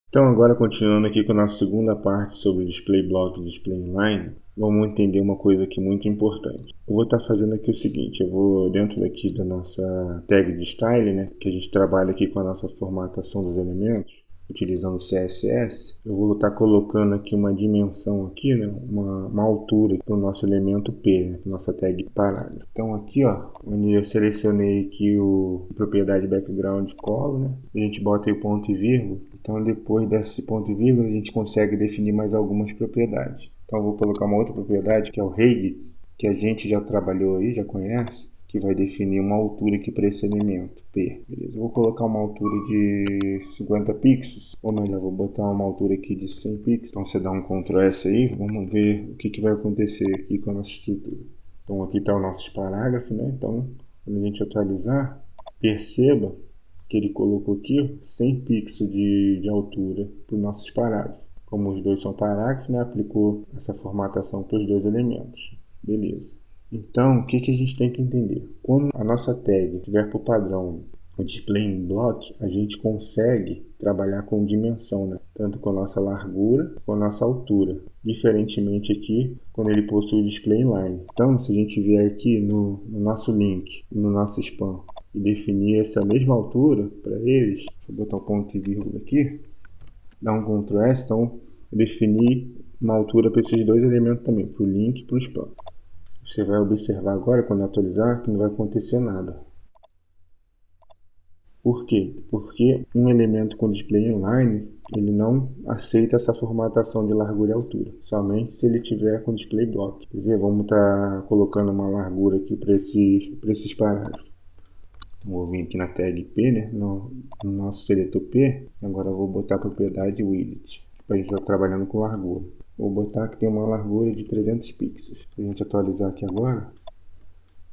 Então agora continuando aqui com a nossa segunda parte sobre display block e display inline, vamos entender uma coisa aqui muito importante. Eu vou estar fazendo aqui o seguinte, eu vou dentro daqui da nossa tag de style, né, que a gente trabalha aqui com a nossa formatação dos elementos, utilizando CSS, eu vou estar colocando aqui uma dimensão aqui, né, uma altura para o nosso elemento P, né, para nossa tag parágrafo. Então aqui, ó, onde eu selecionei aqui o propriedade background color, né, a gente bota aí o ponto e vírgula. Então depois desse ponto e vírgula a gente consegue definir mais algumas propriedades. Então eu vou colocar uma outra propriedade que é o height, que a gente já trabalhou aí, já conhece, que vai definir uma altura aqui para esse elemento P, beleza? Eu vou colocar uma altura de 50 pixels, ou melhor, vou botar uma altura aqui de 100 pixels. Então você dá um Ctrl S aí, vamos ver o que vai acontecer aqui com a nossa estrutura. Então aqui está o nosso parágrafo, né? Então quando a gente atualizar, perceba que ele colocou aqui 100 pixels de altura para os nossos parágrafos. Como os dois são parágrafos, né? Aplicou essa formatação para os dois elementos. Beleza. Então, o que a gente tem que entender? Quando a nossa tag tiver por padrão o display in block, a gente consegue trabalhar com dimensão, né? Tanto com a nossa largura quanto com a nossa altura. Diferentemente aqui, quando ele possui o display inline. Então, se a gente vier aqui no nosso link, no nosso span, e definir essa mesma altura para eles, deixa eu botar um ponto e vírgula aqui, dar um Ctrl S, então definir uma altura para esses dois elementos também, para o link e para o span. Você vai observar agora, quando atualizar, que não vai acontecer nada. Por quê? Porque um elemento com display inline, ele não aceita essa formatação de largura e altura, somente se ele tiver com display block. Quer ver? Vamos estar colocando uma largura aqui para esses parágrafos. Então, vou vir aqui na tag P, né? no nosso seletor P, agora eu vou botar a propriedade width, para a gente estar trabalhando com largura. Vou botar que tem uma largura de 300 pixels. Para a gente atualizar aqui agora,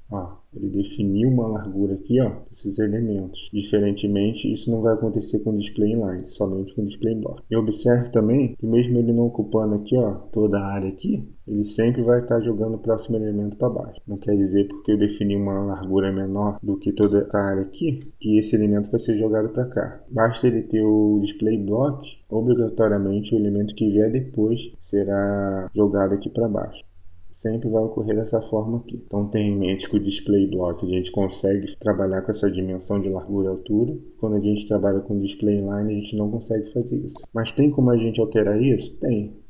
ó, ele definiu uma largura aqui, ó, esses elementos. Diferentemente, isso não vai acontecer com o display inline, somente com o display block. E observe também que mesmo ele não ocupando aqui, ó, toda a área aqui, ele sempre vai estar jogando o próximo elemento para baixo. Não quer dizer porque eu defini uma largura menor do que toda essa área aqui, que esse elemento vai ser jogado para cá. Basta ele ter o display block, obrigatoriamente o elemento que vier depois será jogado aqui para baixo. Sempre vai ocorrer dessa forma aqui. Então tenha em mente que o display block a gente consegue trabalhar com essa dimensão de largura e altura. Quando a gente trabalha com display inline a gente não consegue fazer isso. Mas tem como a gente alterar isso? Tem.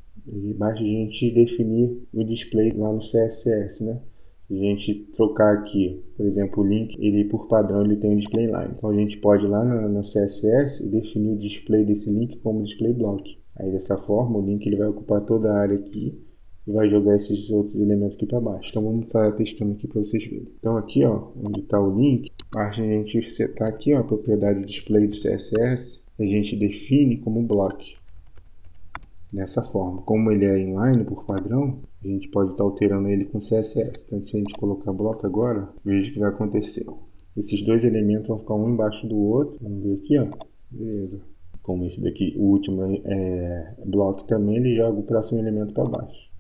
Basta a gente definir o display lá no CSS, né? A gente trocar aqui, por exemplo, o link, ele por padrão ele tem um display inline. Então a gente pode ir lá no CSS e definir o display desse link como display block. Aí dessa forma o link ele vai ocupar toda a área aqui e vai jogar esses outros elementos aqui para baixo. Então vamos estar testando aqui para vocês verem. Então aqui, ó, onde está o link, a gente setar aqui, ó, a propriedade display do CSS, a gente define como block. Dessa forma, como ele é inline por padrão, a gente pode estar alterando ele com CSS. Então se a gente colocar block agora, veja o que vai acontecer. Esses dois elementos vão ficar um embaixo do outro. Vamos ver aqui, ó. Beleza. Como esse daqui, o último é block também, ele joga o próximo elemento para baixo.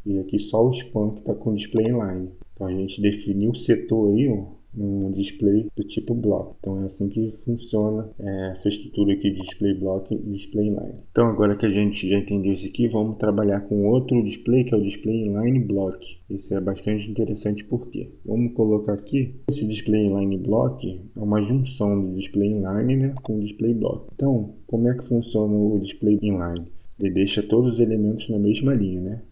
E aqui só o span que está com display inline. Então a gente definiu o setor aí, um display do tipo block. Então é assim que funciona essa estrutura aqui de display block e display inline. Então agora que a gente já entendeu isso aqui, vamos trabalhar com outro display que é o display inline block. Isso é bastante interessante porque vamos colocar aqui esse display inline block é uma junção do display inline, né, com o display block. Então como é que funciona o display inline? Ele deixa todos os elementos na mesma linha, né?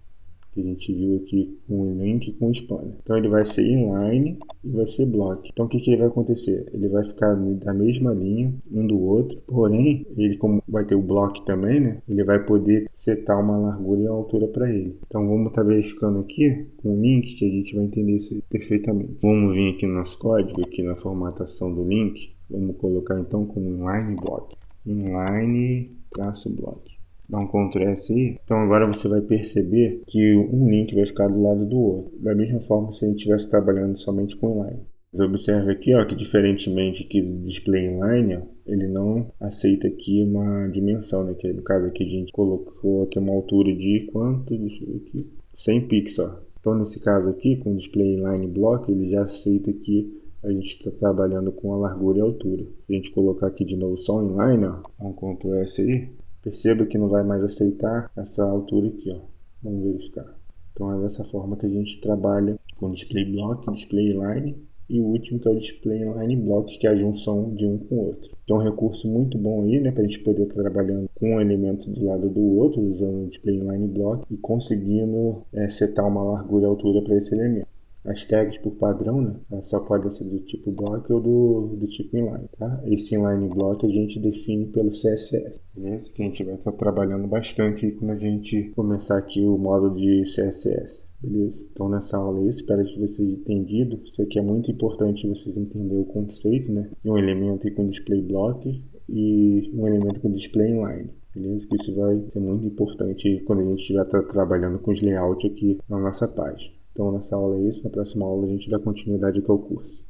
Que a gente viu aqui com o link e com o span. Então ele vai ser inline e vai ser block. Então o que ele vai acontecer? Ele vai ficar da mesma linha um do outro, porém ele, como vai ter o block também, né? Ele vai poder setar uma largura e uma altura para ele. Então vamos estar verificando aqui com o link que a gente vai entender isso perfeitamente. Vamos vir aqui no nosso código, aqui na formatação do link, vamos colocar então como inline block. Inline-block. Dá um Ctrl S aí. Então agora você vai perceber que um link vai ficar do lado do outro. Da mesma forma se a gente estivesse trabalhando somente com inline. Mas observe aqui, ó, que diferentemente aqui do display inline, ó, ele não aceita aqui uma dimensão, né? Que no caso aqui a gente colocou aqui uma altura de quanto? Deixa eu ver aqui. 100 pixels. Ó. Então nesse caso aqui, com o display inline block, ele já aceita que a gente está trabalhando com a largura e a altura. Se a gente colocar aqui de novo só inline, ó, um Ctrl S aí. Perceba que não vai mais aceitar essa altura aqui, ó. Vamos verificar. Então é dessa forma que a gente trabalha com display block, display inline e o último que é o display inline block, que é a junção de um com o outro. Então é um recurso muito bom aí, né, para a gente poder estar trabalhando com um elemento do lado do outro, usando o display inline block e conseguindo setar uma largura e altura para esse elemento. As tags por padrão, né, só podem ser do tipo block ou do tipo inline, tá? Esse inline block a gente define pelo CSS, beleza? Que a gente vai estar trabalhando bastante quando a gente começar aqui o módulo de CSS, beleza? Então nessa aula aí, espero que vocês tenham entendido. Isso aqui é muito importante vocês entenderem o conceito, né, de um elemento com display block e um elemento com display inline. Beleza? Que isso vai ser muito importante quando a gente estiver trabalhando com os layouts aqui na nossa página. Então, nessa aula é isso. Na próxima aula a gente dá continuidade aqui ao curso.